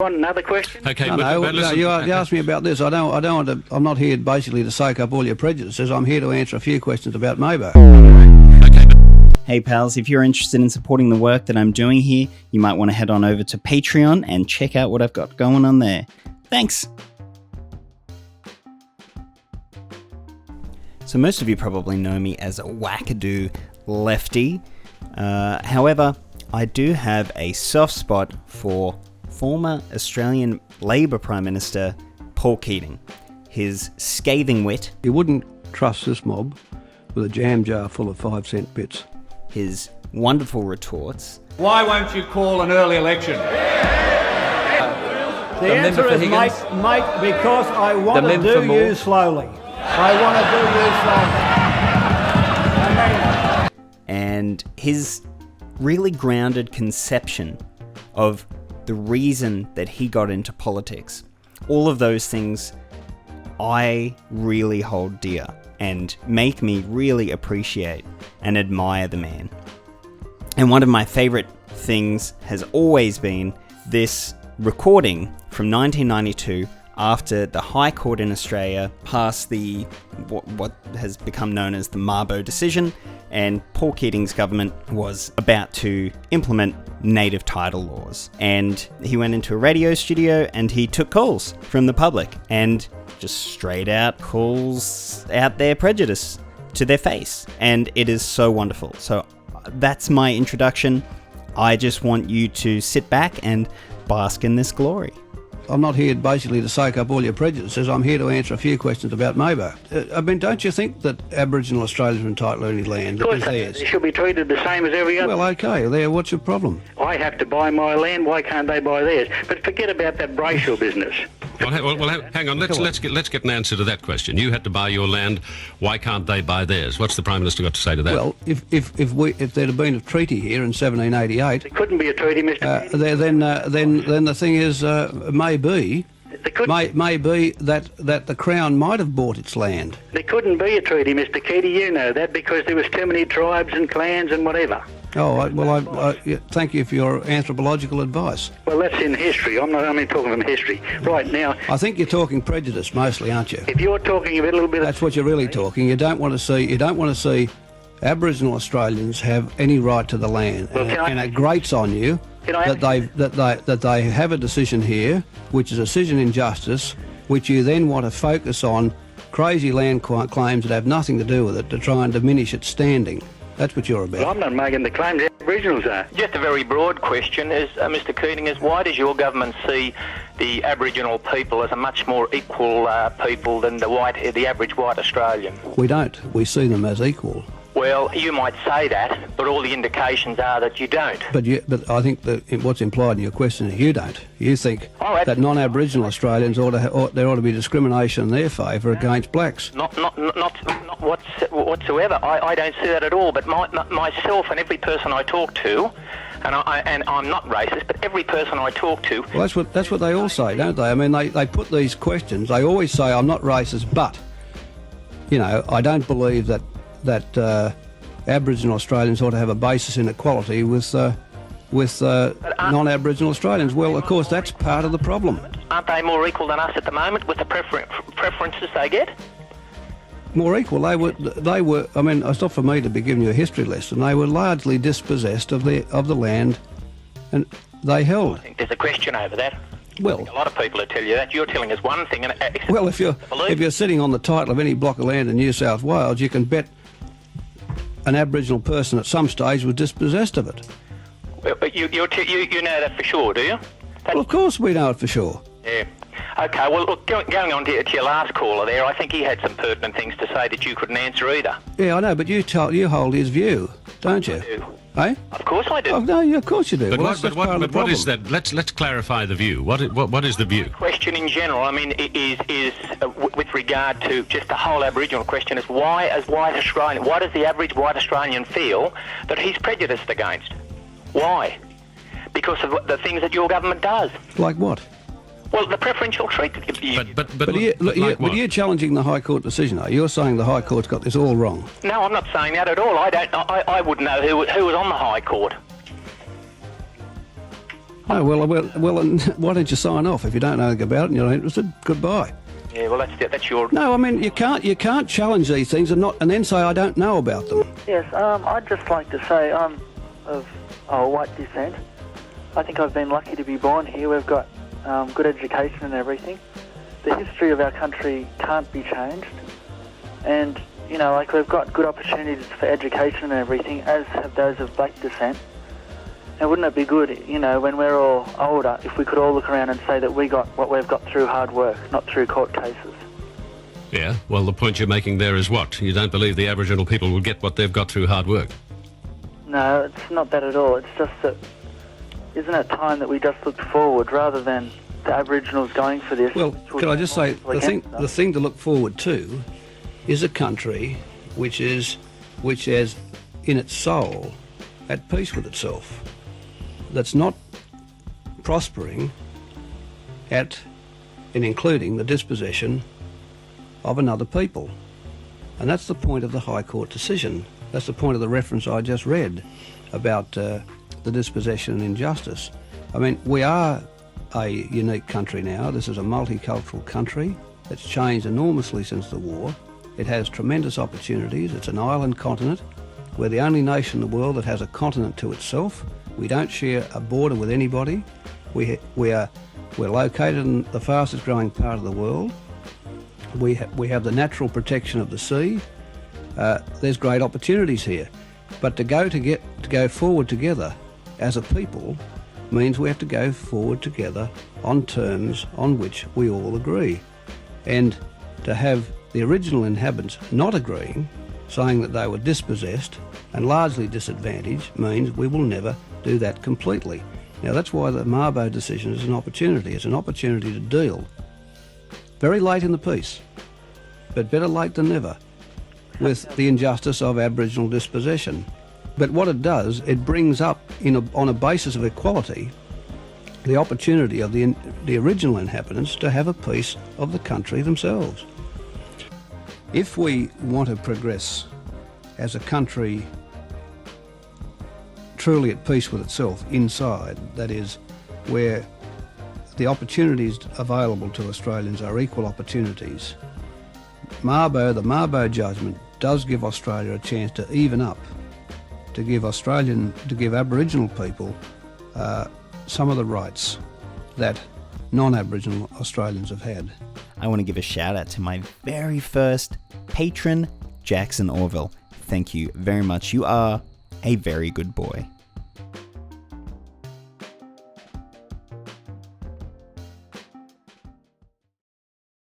Want another question? Okay, No, but listen, you asked me about this. I don't want to. I'm not here basically to soak up all your prejudices. I'm here to answer a few questions about Mabo. Okay. Hey pals, if you're interested in supporting the work that I'm doing here, you might want to head on over to Patreon and check out what I've got going on there. Thanks! So most of you probably know me as a wackadoo Lefty. However, I do have a soft spot for former Australian Labor Prime Minister Paul Keating. His scathing wit. You wouldn't trust this mob with a jam jar full of 5-cent bits. His wonderful retorts. Why won't you call an early election? The answer is, mate, because I want to do you slowly. I want to do you slowly. And his really grounded conception of the reason that he got into politics. All of those things I really hold dear and make me really appreciate and admire the man. And one of my favourite things has always been this recording from 1992 after the High Court in Australia passed the what has become known as the Mabo decision, and Paul Keating's government was about to implement native title laws. And he went into a radio studio and he took calls from the public and just straight out calls out their prejudice to their face. And it is so wonderful. So that's my introduction. I just want you to sit back and bask in this glory. I'm not here basically to soak up all your prejudices. I'm here to answer a few questions about Mabo. I mean, don't you think that Aboriginal Australians are entitled to any land that is theirs? They should be treated the same as every other. Well, okay, there. What's your problem? I have to buy my land. Why can't they buy theirs? But forget about that bracial business. Well, hang on. Let's get an answer to that question. You had to buy your land. Why can't they buy theirs? What's the Prime Minister got to say to that? Well, if there'd have been a treaty here in 1788, There couldn't be a treaty, Mr. then the thing is, maybe that the Crown might have bought its land. There couldn't be a treaty, Mr. Keating. You know that, because there was too many tribes and clans and whatever. Oh, thank you for your anthropological advice. Well, that's in history. I'm not only talking from history. Right now, I think you're talking prejudice mostly, aren't you? if you're talking a little bit, That's what you're really talking. You don't want to see Aboriginal Australians have any right to the land, Well, and it grates on you that they have a decision here, which is a decision in justice, which you then want to focus on crazy land claims that have nothing to do with it to try and diminish its standing. That's what you're about. Well, I'm not making the claims Aboriginals are. Just a very broad question is, Mr. Keating, is why does your government see the Aboriginal people as a much more equal people than the average white Australian? We don't. We see them as equal. Well, you might say that, but all the indications are that you don't. But I think that what's implied in your question is you don't. You think that non-Aboriginal Australians there ought to be discrimination in their favour against blacks. Not whatsoever. I don't see that at all. But myself and every person I talk to, and I'm not racist, but every person I talk to. Well, that's what they all say, don't they? I mean, they put these questions. They always say, "I'm not racist, but I don't believe that Aboriginal Australians ought to have a basis in equality with non-Aboriginal Australians." Well, of course, that's part of the problem. Aren't they more equal than us at the moment with the preferences they get? More equal? They were. I mean, it's not for me to be giving you a history lesson. They were largely dispossessed of the land, and they held. I think there's a question over that. Well, a lot of people will tell you that. You're telling us one thing, and well, if you're sitting on the title of any block of land in New South Wales, you can bet an Aboriginal person at some stage was dispossessed of it. Well, but you know that for sure, do you? Well, of course we know it for sure. Yeah. Okay, well, look, going on to your last caller there, I think he had some pertinent things to say that you couldn't answer either. Yeah, I know, but you hold his view, don't you? I do. Eh? Of course I do. Oh, no, of course you do. But, Well, what is that? Let's clarify the view. What is the view? The question in general, I mean, is with regard to just the whole Aboriginal question, is why does the average white Australian feel that he's prejudiced against? Why? Because of the things that your government does. Like what? Well, the preferential treatment. But you're challenging the High Court decision, are you? You're saying the High Court's got this all wrong. No, I'm not saying that at all. I wouldn't know who was on the High Court. Oh, well, why don't you sign off? If you don't know anything about it and you're not interested, goodbye. Yeah, well, that's your... No, I mean, you can't challenge these things and then say, I don't know about them. Yes, I'd just like to say I'm of white descent. I think I've been lucky to be born here. We've got good education and everything. The history of our country can't be changed. And, you know, like, we've got good opportunities for education and everything, as have those of black descent. And wouldn't it be good, you know, when we're all older, if we could all look around and say that we got what we've got through hard work, not through court cases? Yeah, well, the point you're making there is what? You don't believe the Aboriginal people will get what they've got through hard work? No, it's not that at all. It's just that, isn't it time that we just looked forward rather than the Aboriginals going for this? Well, could I just say, the thing to look forward to is a country which is in its soul at peace with itself, that's not prospering at and including the dispossession of another people. And that's the point of the High Court decision. That's the point of the reference I just read about the dispossession and injustice. I mean, we are a unique country now. This is a multicultural country. It's changed enormously since the war. It has tremendous opportunities. It's an island continent. We're the only nation in the world that has a continent to itself. We don't share a border with anybody. We're located in the fastest growing part of the world. We have the natural protection of the sea. There's great opportunities here. But to go forward together as a people means we have to go forward together on terms on which we all agree. And to have the original inhabitants not agreeing, saying that they were dispossessed and largely disadvantaged, means we will never do that completely. Now, that's why the Mabo decision is an opportunity. It's an opportunity to deal very late in the piece, but better late than never, with the injustice of Aboriginal dispossession. But what it does, it brings up, on a basis of equality, the opportunity of the original inhabitants to have a piece of the country themselves. If we want to progress as a country truly at peace with itself inside, that is, where the opportunities available to Australians are equal opportunities, the Mabo judgment does give Australia a chance to even up, to give Aboriginal people some of the rights that non-Aboriginal Australians have had. I want to give a shout out to my very first patron, Jackson Orville. Thank you very much. You are a very good boy.